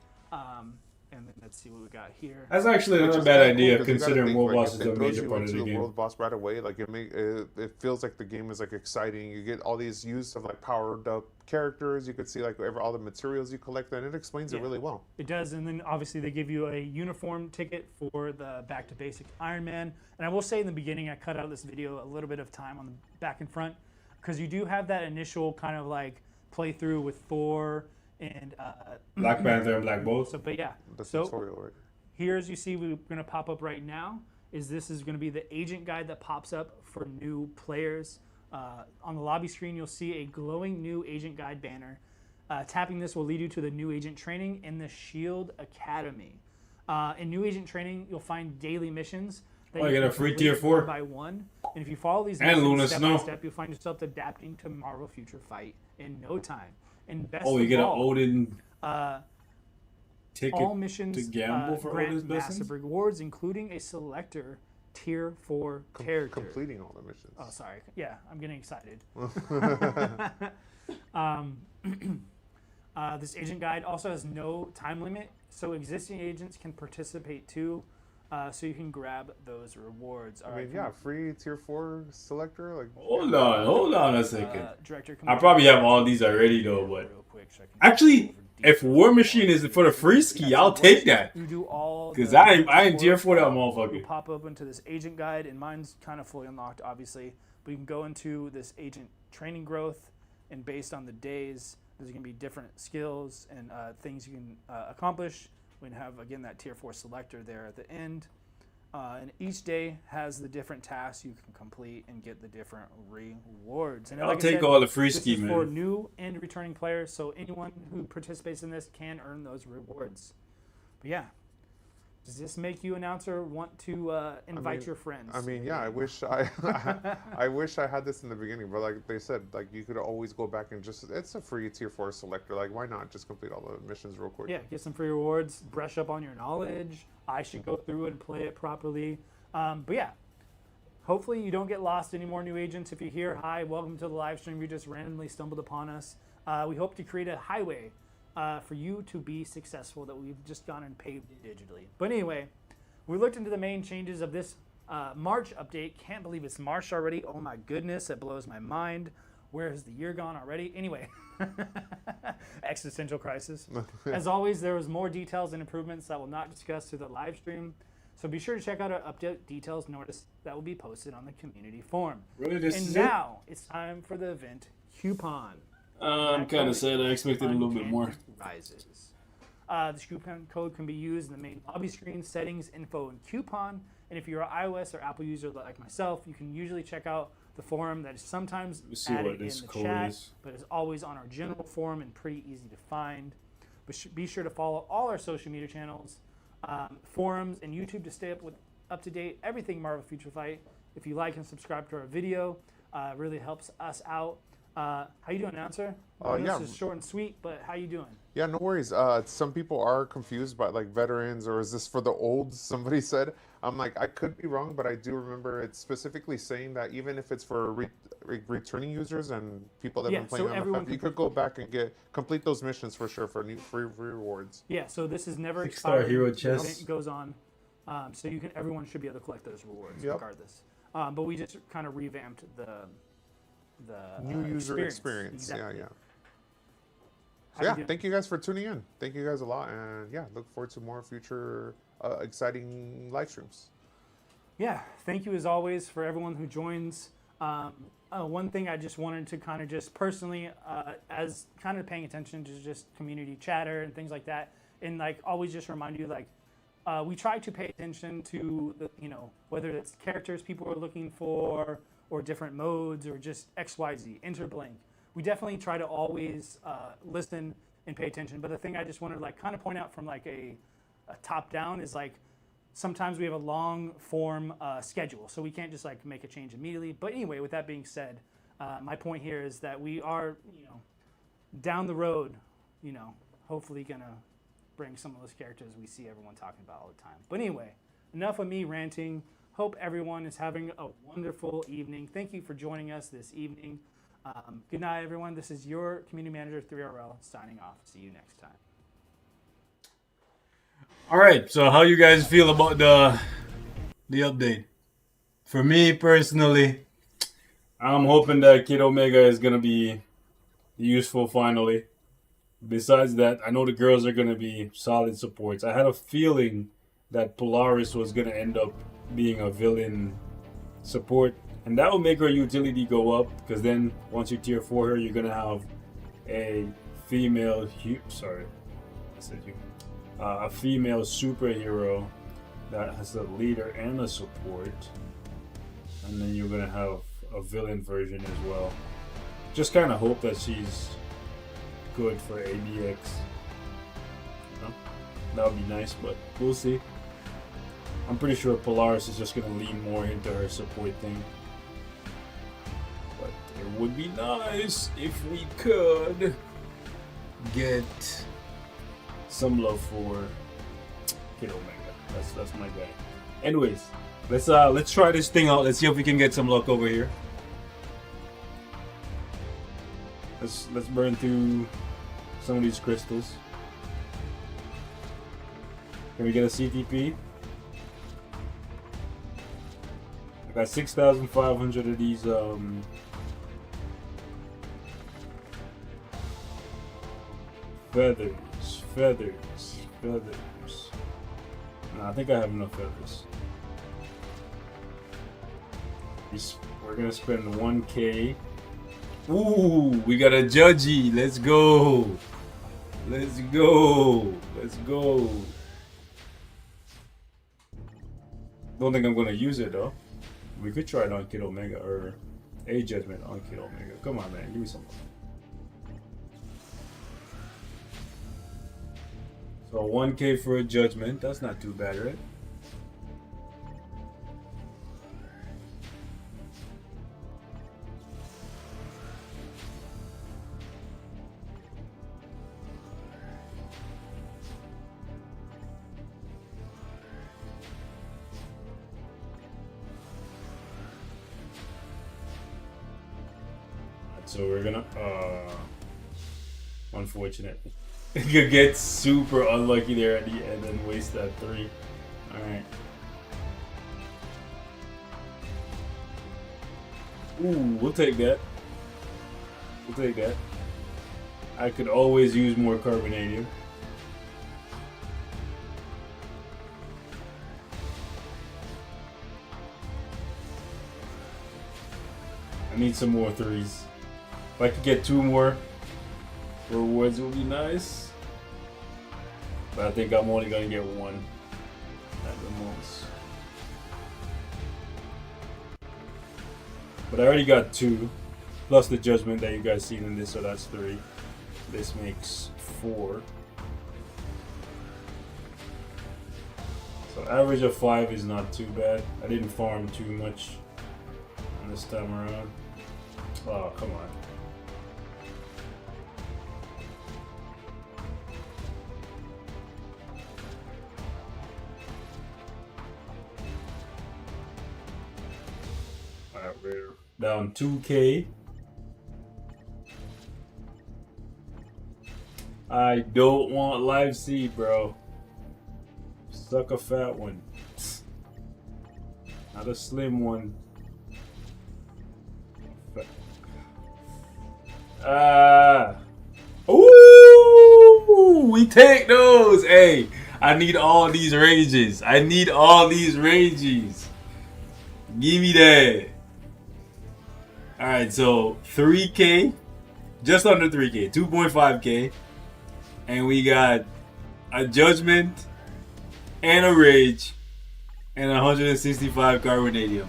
And then let's see what we got here. That's actually not Which a is bad kinda cool, idea, 'cause you gotta considering think, world like, bosses if are it a throws major you part of into the the game. world boss right away, like it feels like the game is like exciting. You get all these use of like powered up characters. You could see like all the materials you collect, and it explains it really well. It does, and then obviously they give you a uniform ticket for the Back to Basic Iron Man. And I will say in the beginning, I cut out this video a little bit of time on the back and front because you do have that initial kind of like playthrough with Thor and Black Panther and Black Bolt. so, but yeah. The So tutorial, right? here, as you see, we're going to pop up right now. This is going to be the agent guide that pops up for new players. On the lobby screen, you'll see a glowing new agent guide banner. Tapping this will lead you to the new agent training in the Shield Academy. In new agent training, you'll find daily missions. That you get a free complete tier 4. one by one. And if you follow these And missions Luna step Snow. by step, you'll find yourself adapting to Marvel Future Fight in no time. And best Oh, you of get an all, Odin ticket all missions to gamble for grant Odin's massive blessings? rewards, including a selector tier 4 character. Completing all the missions. Oh, sorry. Yeah, I'm getting excited. This agent guide also has no time limit, so existing agents can participate too. So you can grab those rewards. All I mean, yeah, free tier 4 selector. Like, Hold on a second. Director, I probably have all these already though, but real quick, so I can actually, go over if War Machine is for the free ski, I'll take that. you do all Because the I ain't tier work, for that you motherfucker. pop up into this agent guide, and mine's kind of fully unlocked, obviously. But you can go into this agent training growth, and based on the days, there's going to be different skills and things you can accomplish. We can have, again, that tier 4 selector there at the end. And each day has the different tasks you can complete and get the different rewards. And I'll like I take said, all the free this ski, is for man. new and returning players, so anyone who participates in this can earn those rewards. But yeah, does this make you, announcer, want to invite your friends? I mean, yeah, I wish I wish I had this in the beginning, but like they said, like you could always go back and it's a free tier 4 selector. Like, why not just complete all the missions real quick? Yeah, get some free rewards, brush up on your knowledge. I should go through it and play it properly. But yeah, hopefully you don't get lost any more new agents. If you're here, hi, welcome to the live stream. You just randomly stumbled upon us. We hope to create a highway for you to be successful that we've just gone and paved digitally. But anyway, we looked into the main changes of this March update. Can't believe it's March already. Oh my goodness, that blows my mind. Where has the year gone already? Anyway, existential crisis. As always, there was more details and improvements that we'll not discuss through the live stream. So be sure to check out our update details notice that will be posted on the community forum. Really, this And is now it's time for the event coupon. I'm kind of sad. I expected a little bit more. Rises. This coupon code can be used in the main lobby screen, settings, info, and coupon. And if you're an iOS or Apple user like myself, you can usually check out the forum that is sometimes see what added in this the code chat, is. but is always on our general forum and pretty easy to find. But be sure to follow all our social media channels, forums, and YouTube to stay up to date everything Marvel Future Fight. If you like and subscribe to our video, it really helps us out. How you doing, announcer? Yeah. This is short and sweet, but how you doing? Yeah, no worries. Some people are confused by like veterans, or is this for the old? Somebody said. I'm like, I could be wrong, but I do remember it's specifically saying that even if it's for returning users and people that have been playing on the platform, you could go back and complete those missions for sure for new free rewards. Yeah, so this is never 6-star expired. hero The chest. event goes on, so everyone should be able to collect those rewards Yep. regardless. But we just kind of revamped the New user experience. Exactly. Yeah. How So you yeah, doing? thank you guys for tuning in. Thank you guys a lot, and yeah, look forward to more future exciting live streams. Yeah, thank you as always for everyone who joins. One thing I just wanted to kind of just personally, as kind of paying attention to just community chatter and things like that, and like always just remind you like we try to pay attention to the whether it's characters people are looking for or different modes or just XYZ interblink. We definitely try to always listen and pay attention. But the thing I just wanted to like kind of point out from like a top down is like sometimes we have a long form schedule, so we can't just like make a change immediately. But anyway, with that being said, my point here is that we are, down the road, hopefully gonna bring some of those characters we see everyone talking about all the time. But anyway, enough of me ranting. Hope everyone is having a wonderful evening. Thank you for joining us this evening. Good night, everyone. This is your community manager, 3RL, signing off. See you next time. All right, so how you guys feel about the update? For me personally, I'm hoping that Kid Omega is gonna be useful finally. Besides that, I know the girls are gonna be solid supports. I had a feeling that Polaris was gonna end up being a villain support, and that will make her utility go up, because then once you tier 4 her, you're gonna have a female a female superhero that has a leader and a support, and then you're gonna have a villain version as well. Just kind of hope that she's good for ADX. You know? That would be nice, but we'll see. I'm pretty sure Polaris is just gonna lean more into her support thing. But it would be nice if we could get some love for Kid Omega. That's my guy. Anyways, let's try this thing out. Let's see if we can get some luck over here. Let's burn through some of these crystals. Can we get a CTP? I got 6,500 of these feathers. No, I think I have enough feathers. We're gonna spend 1K. Ooh, we got a judgy. Let's go. Let's go. Don't think I'm gonna use it though. We could try it on Kid Omega, or a judgment on Kid Omega. Come on, man, give me some. So 1K for a judgment. That's not too bad, right? So we're gonna, unfortunately, you get super unlucky there at the end and waste that 3. Alright. Ooh, we'll take that. I could always use more carbonadium. I need some more 3s. If I could get 2 more rewards, it would be nice. But I think I'm only gonna get 1 at the most. But I already got 2, plus the judgment that you guys seen in this, so that's 3. This makes 4. So average of 5 is not too bad. I didn't farm too much on this time around. Oh, come on. We're down 2K. I don't want live seed, bro. Suck a fat one. Not a slim one. Ooh, we take those. Hey, I need all these ranges. Give me that. Alright, so 3K, just under 3K, 2.5K, and we got a judgment and a rage and 165 carbonadium.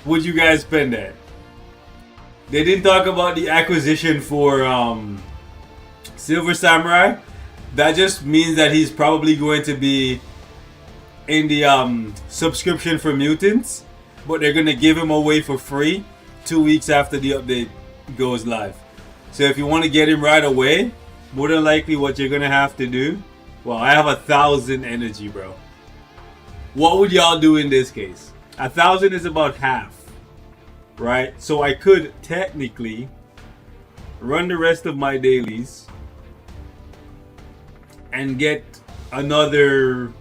Would you guys spend that? They didn't talk about the acquisition for Silver Samurai. That just means that he's probably going to be in the subscription for mutants, but they're gonna give him away for free 2 weeks after the update goes live. So if you want to get him right away, more than likely what you're gonna have to do. Well, I have 1,000 energy, bro. What would y'all do in this case? 1,000 is about half, right? So I could technically run the rest of my dailies and get another.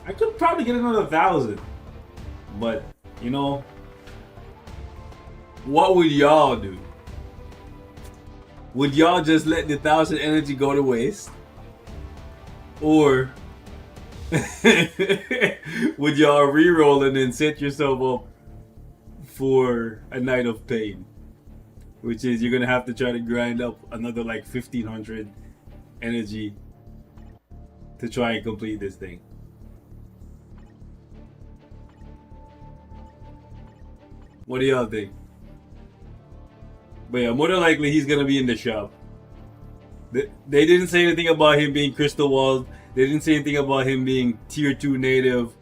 I could probably get another 1,000, but you know, what would y'all do? Would y'all just let the 1,000 energy go to waste? Or would y'all re-roll and then set yourself up for a night of pain? Which is you're gonna have to try to grind up another like 1,500 energy to try and complete this thing. What do y'all think? But yeah, more than likely he's gonna be in the shop. They didn't say anything about him being crystal walled. They didn't say anything about him being tier 2 native.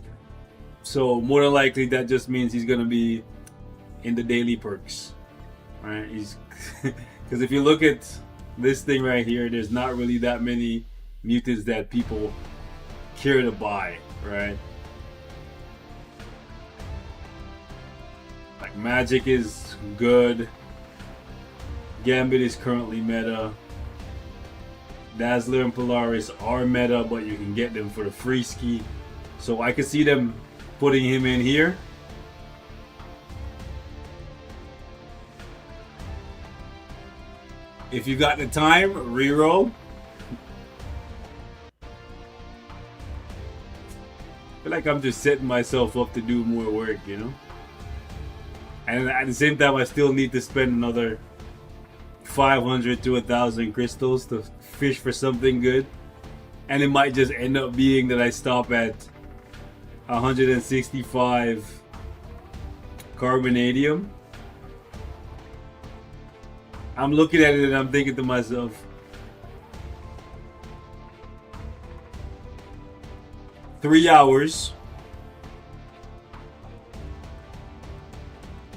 So more than likely that just means he's gonna be in the daily perks. Right? He's because if you look at this thing right here, there's not really that many mutants that people care to buy, right? Like Magic is good. Gambit is currently meta. Dazzler and Polaris are meta, but you can get them for the free ski. So I could see them putting him in here. If you got the time, reroll. I feel like I'm just setting myself up to do more work, you know? And at the same time, I still need to spend another 500 to 1,000 crystals to fish for something good. And it might just end up being that I stop at 165 carbonadium. I'm looking at it and I'm thinking to myself, "3 hours.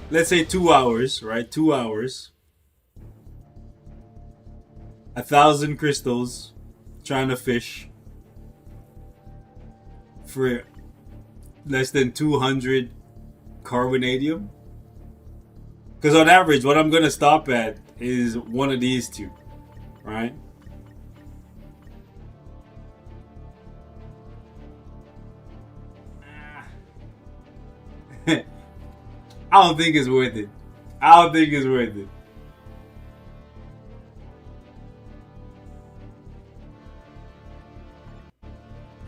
Let's say 2 hours, right? 2 hours. 1,000 crystals trying to fish for less than 200 carbonadium. Because on average, what I'm going to stop at is one of these two, right? I don't think it's worth it. I don't think it's worth it.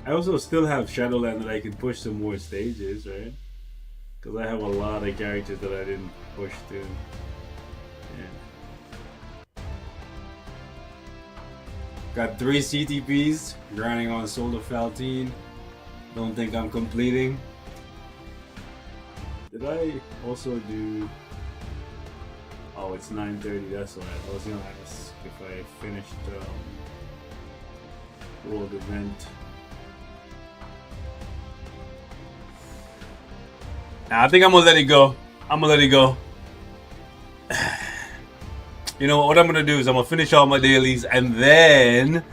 I also still have Shadowland that I can push some more stages, right? Because I have a lot of characters that I didn't push to. Yeah. Got 3 CTPs, grinding on Solar Faltine. Don't think I'm completing. Did I also do... Oh, it's 9:30, that's why. I was gonna ask if I finished World Event. Nah, I think I'm gonna let it go. I'm gonna let it go. You know what I'm gonna do is I'm gonna finish all my dailies and then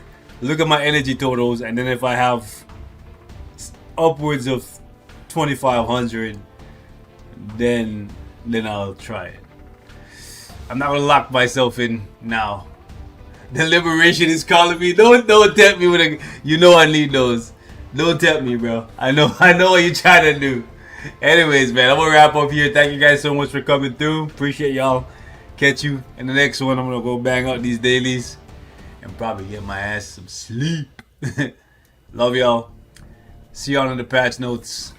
look at my energy totals, and then if I have upwards of 2,500, then I'll try it. I'm not gonna lock myself in now. The liberation is calling me. Don't tempt me with a. You know I need those. Don't tempt me, bro. I know what you're trying to do. Anyways, man, I'm gonna wrap up here. Thank you guys so much for coming through. Appreciate y'all. Catch you in the next one. I'm gonna go bang out these dailies and probably get my ass some sleep. Love y'all. See y'all in the patch notes.